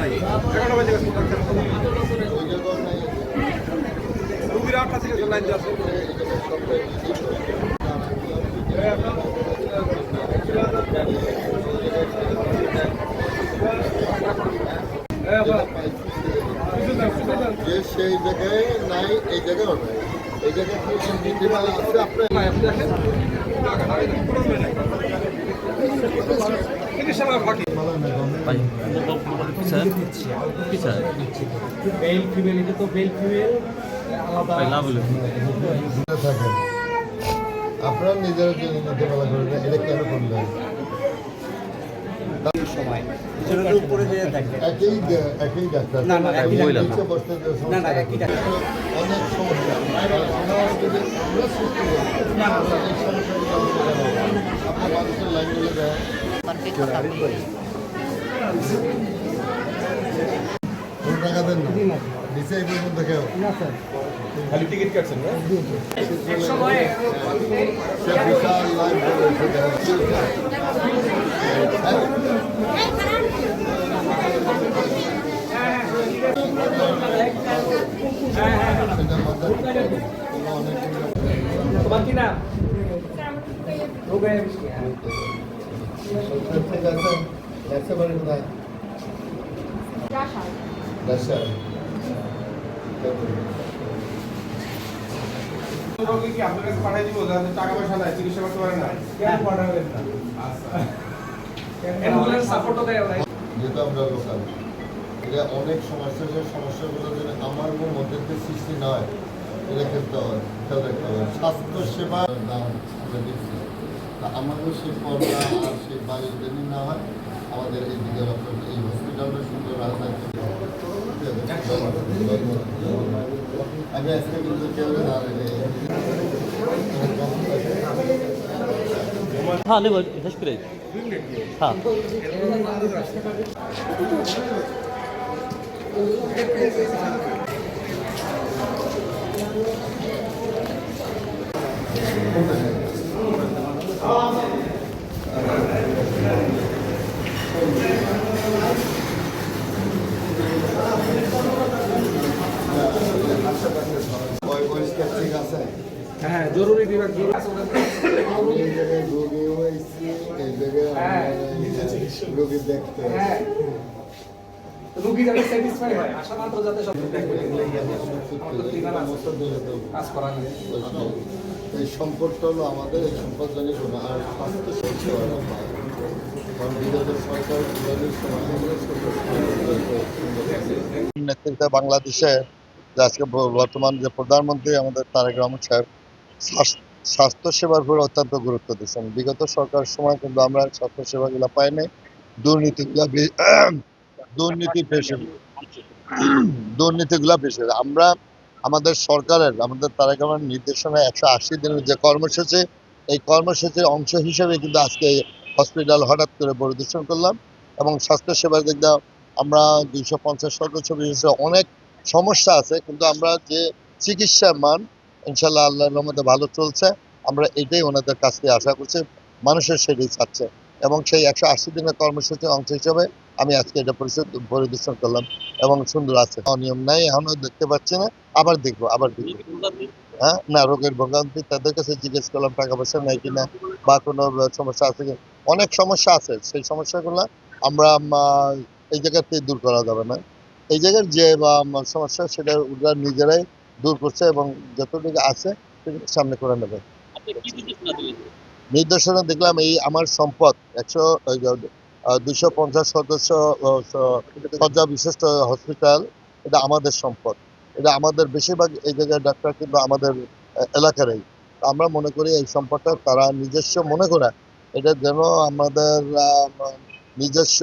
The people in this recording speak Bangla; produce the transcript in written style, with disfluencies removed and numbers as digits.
নাই 11টা বাজে গেছে রুগীর 8টা থেকে লাইন দিয়ে আছে যে সেই জায়গায় নাই এই জায়গাও নাই এই জায়গায় নীতিমালা আছে আপনার আপনারা নিজের জন্য নীতিমালা করবেন এটা কেন করলেন সময় উপরে একই ডাক্তার না না একই অনেক ডাক্তার সমস্যা আমরা সৃষ্টি করি এই সমস্যাগুলো আপনার মানুষের লাইনগুলো দেয় কোনো টাকা দেন না নিচে এই পর্যন্ত কেউ খালি টিকিট কাটছেন না সে বিশাল লাইন তোমার কি না ব্যবসা বাড়ি কোথায় ব্যবসা রোগী কি আপনার কাছে পাঠিয়ে দিব যাতে টাকা পয়সা নাই চিকিৎসা করতে পারেন না কেন পাঠাবেন না আচ্ছা অ্যাম্বুলেন্স সাপোর্টও দেয় না যেহেতু আমরা লোকাল এটা অনেক সমস্যাগুলো যদি আমার মধ্যে থেকে সৃষ্টি না হয় এটা ক্ষেত্রে খেয়াল রাখতে হবে স্বাস্থ্য সেবার দাম আমরা দিচ্ছি আমাদের সেই পর্দা আর সেই বায়ু যদি না হয় আমাদের এই দিকে এই হসপিটালটা সুন্দর আমি আজকে কিন্তু কেউ हाँ नहीं हिश करे हाँ ঠিক আছে হ্যাঁ জরুরি বিভাগ এই জায়গায় রোগীও এসেছি এই জায়গায় রোগী দেখতে রোগী যাতে স্যাটিসফাই হয় আশা মাত্র যাতে সব কাজ করা যায় এই সম্পদটা হলো আমাদের এই সম্পদ জানি শোনা আর স্বাস্থ্য সেবা কারণ বিগত সরকার নেতৃত্বে বাংলাদেশে আজকে বর্তমান যে প্রধানমন্ত্রী আমাদের তারেক রহমান সাহেব স্বাস্থ্যসেবার উপর অত্যন্ত গুরুত্ব দিচ্ছেন। বিগত সরকার সময় কিন্তু আমরা স্বাস্থ্যসেবাগুলো পাইনি, দুর্নীতিগুলা বেশি। আমরা আমাদের সরকারের আমাদের তারেক রহমান নির্দেশনায় 180 দিনের যে কর্মসূচি, এই কর্মসূচির অংশ হিসেবে কিন্তু আজকে হসপিটাল হঠাৎ করে পরিদর্শন করলাম এবং স্বাস্থ্যসেবার দিক দিয়ে আমরা 250 সদস্য বিশিষ্ট অনেক সমস্যা আছে, কিন্তু আমরা যে চিকিৎসার মান ইনশাল্লাহ আল্লাহর রহমতে ভালো চলছে। আমরা এটাই ওনাদের কাছ থেকে আশা করছি, মানুষের সেটাই চাচ্ছে এবং সেই 180 দিনের কর্মসূচির অংশ হিসেবে আমি আজকে এটা পরিদর্শন করলাম এবং সুন্দর আছে। অনিয়ম নাই এখনো দেখতে পাচ্ছি না, আবার দেখবো। হ্যাঁ না, রোগের ভোগান্তি তাদের কাছে জিজ্ঞেস করলাম টাকা পয়সা নাই কিনা বা কোনো সমস্যা আছে কিনা। অনেক সমস্যা আছে, সেই সমস্যাগুলো আমরা এই জায়গাতে দূর করা যাবে না। এই জায়গার যে সমস্যা সেটা ওরা নিজেরাই দূর করছে এবং যতটুকু আছে সামনে করে নেবে। নির্দেশনা দেখলাম এই আমার সম্পদ 250 সদস্য শয্যা বিশিষ্ট হসপিটাল, এটা আমাদের সম্পদ, এটা আমাদের বেশিরভাগ এই জায়গায় ডাক্তার কিন্তু আমাদের এলাকারই। আমরা মনে করি এই সম্পদটা তারা নিজস্ব মনে করে এটা যেন আমাদের নিজস্ব